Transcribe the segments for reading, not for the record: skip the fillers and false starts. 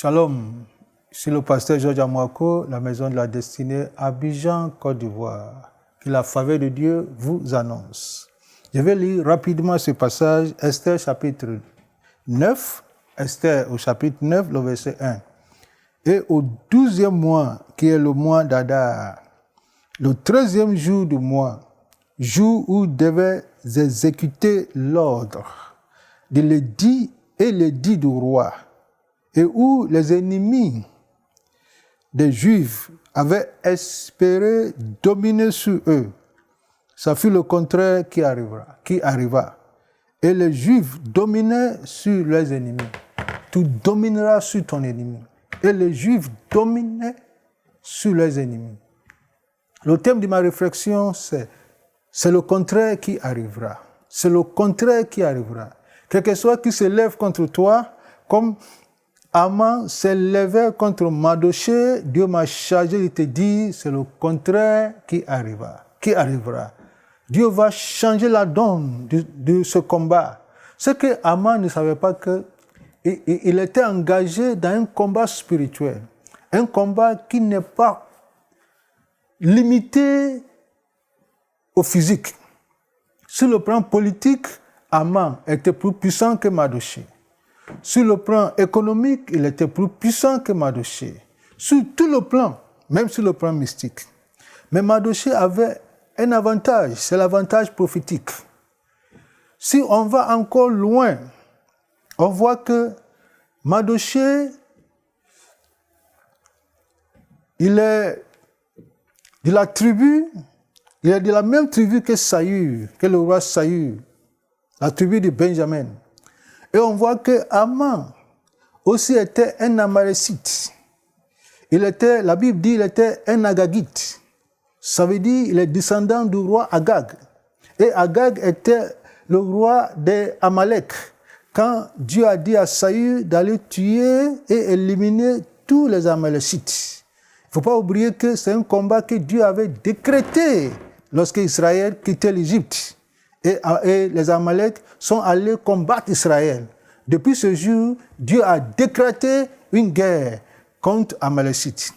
Shalom, ici le pasteur Georges Amouako, la maison de la destinée, Abidjan, Côte d'Ivoire. Que la faveur de Dieu vous annonce. Je vais lire rapidement ce passage, Esther chapitre 9, Esther au chapitre 9, le verset 1. Et au 12e mois, qui est le mois d'Adar, le 13e jour du mois, jour où devait exécuter l'ordre de l'édit et l'édit du roi, et où les ennemis des Juifs avaient espéré dominer sur eux. Ça fut le contraire qui arriva. Et les Juifs dominaient sur leurs ennemis. Tu domineras sur ton ennemi. Et les Juifs dominaient sur leurs ennemis. Le thème de ma réflexion, c'est le contraire qui arrivera. C'est le contraire qui arrivera. Quel que soit qui se lève contre toi, comme Aman s'est levé contre Mardochée, Dieu m'a chargé de te dire, c'est le contraire qui arrivera. Dieu va changer la donne de ce combat. Ce que Aman ne savait pas qu'il était engagé dans un combat spirituel. Un combat qui n'est pas limité au physique. Sur le plan politique, Aman était plus puissant que Mardochée. Sur le plan économique, il était plus puissant que Mardochée. Sur tout le plan, même sur le plan mystique. Mais Mardochée avait un avantage, c'est l'avantage prophétique. Si on va encore loin, on voit que Mardochée, il est de la tribu, il est de la même tribu que Saül, que le roi Saül, la tribu de Benjamin. Et on voit que Aman aussi était un Amalécite. La Bible dit qu'il était un Agagite. Ça veut dire qu'il est descendant du roi Agag. Et Agag était le roi des Amalek. Quand Dieu a dit à Saül d'aller tuer et éliminer tous les Amalécites. Il ne faut pas oublier que c'est un combat que Dieu avait décrété lorsque Israël quittait l'Égypte. Et les Amalek sont allés combattre Israël. Depuis ce jour, Dieu a décrété une guerre contre Amalécites.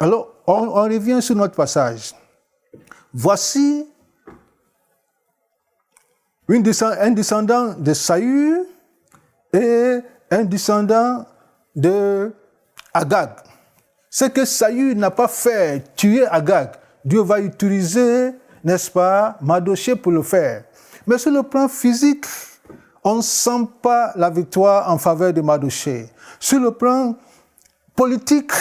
Alors, on revient sur notre passage. Voici un descendant de Saül et un descendant de Agag. Ce que Saül n'a pas fait, tuer Agag, Dieu va utiliser, n'est-ce pas, Mardochée pour le faire. Mais sur le plan physique, on ne sent pas la victoire en faveur de Mardochée. Sur le plan politique,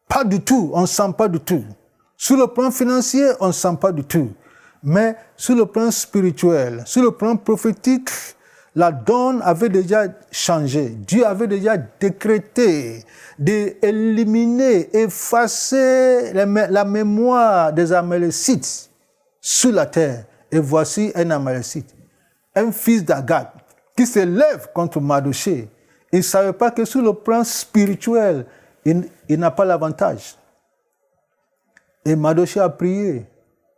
pas du tout, on ne sent pas du tout. Sur le plan financier, on ne sent pas du tout. Mais sur le plan spirituel, sur le plan prophétique, la donne avait déjà changé. Dieu avait déjà décrété d'éliminer, effacer la mémoire des Amalécites sur la terre. Et voici un Amalécite, un fils d'Agag, qui se lève contre Mardochée. Il ne savait pas que sur le plan spirituel, il n'a pas l'avantage. Et Mardochée a prié.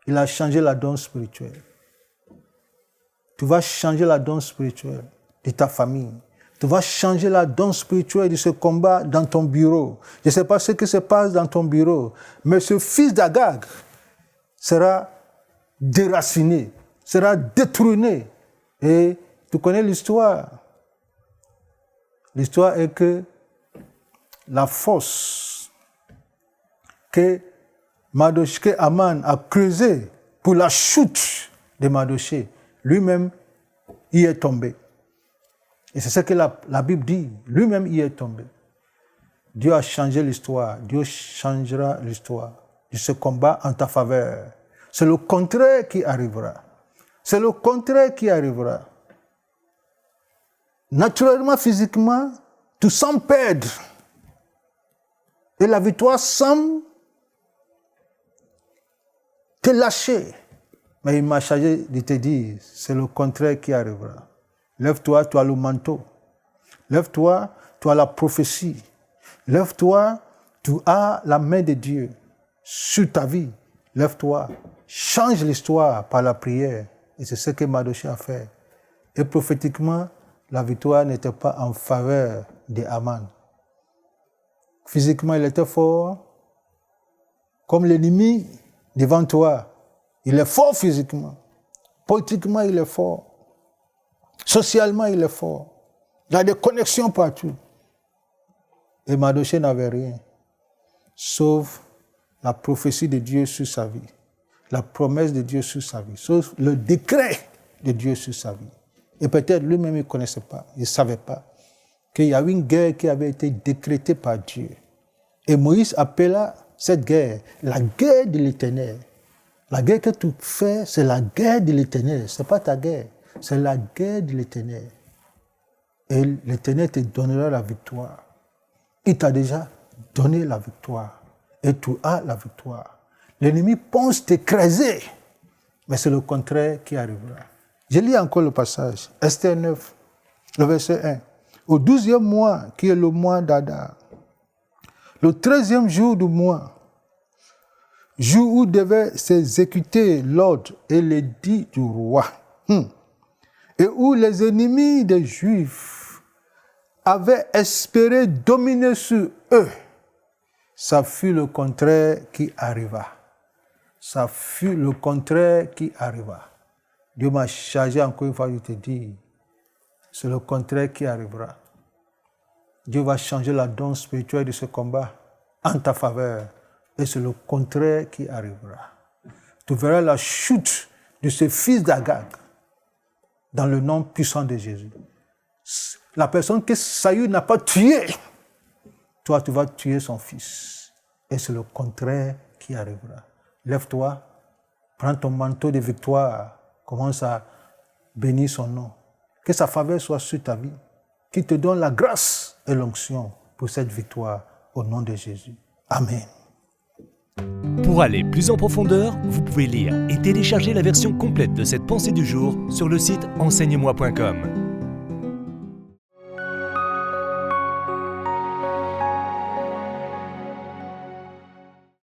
Il a changé la donne spirituelle. Tu vas changer la donne spirituelle de ta famille. Tu vas changer la donne spirituelle de ce combat dans ton bureau. Je ne sais pas ce qui se passe dans ton bureau, mais ce fils d'Agag sera déraciné, sera détrôné. Et tu connais l'histoire. L'histoire est que la force que Aman a creusée pour la chute de Mardochée, lui-même y est tombé. Et c'est ce que la Bible dit, lui-même y est tombé. Dieu a changé l'histoire, Dieu changera l'histoire de ce combat en ta faveur. C'est le contraire qui arrivera. C'est le contraire qui arrivera. Naturellement, physiquement, tu sens perdre. Et la victoire semble te lâcher. Mais il m'a chargé de te dire, c'est le contraire qui arrivera. Lève-toi, tu as le manteau. Lève-toi, tu as la prophétie. Lève-toi, tu as la main de Dieu sur ta vie. Lève-toi, change l'histoire par la prière. Et c'est ce que Mardochée a fait. Et prophétiquement, la victoire n'était pas en faveur d'Aman. Physiquement, il était fort. Comme l'ennemi devant toi. Il est fort physiquement. Politiquement, il est fort. Socialement, il est fort. Il a des connexions partout. Et Mardochée n'avait rien. Sauf la prophétie de Dieu sur sa vie. La promesse de Dieu sur sa vie. Sauf le décret de Dieu sur sa vie. Et peut-être lui-même, il ne connaissait pas. Il ne savait pas qu'il y avait une guerre qui avait été décrétée par Dieu. Et Moïse appela cette guerre la guerre de l'Éternel. La guerre que tu fais, c'est la guerre de l'Éternel. Ce n'est pas ta guerre. C'est la guerre de l'Éternel. Et l'Éternel te donnera la victoire. Il t'a déjà donné la victoire. Et tu as la victoire. L'ennemi pense t'écraser. Mais c'est le contraire qui arrivera. Je lis encore le passage. Esther 9, le verset 1. Au 12e mois, qui est le mois d'Adar, le 13e jour du mois, jour où devait s'exécuter l'ordre et l'édit du roi, et où les ennemis des Juifs avaient espéré dominer sur eux, ça fut le contraire qui arriva. Ça fut le contraire qui arriva. Dieu m'a chargé encore une fois de te dire, c'est le contraire qui arrivera. Dieu va changer la donne spirituelle de ce combat en ta faveur. Et c'est le contraire qui arrivera. Tu verras la chute de ce fils d'Agag dans le nom puissant de Jésus. La personne que Saül n'a pas tuée, toi, tu vas tuer son fils. Et c'est le contraire qui arrivera. Lève-toi, prends ton manteau de victoire, commence à bénir son nom. Que sa faveur soit sur ta vie, qu'il te donne la grâce et l'onction pour cette victoire au nom de Jésus. Amen. Pour aller plus en profondeur, vous pouvez lire et télécharger la version complète de cette pensée du jour sur le site enseigne-moi.com.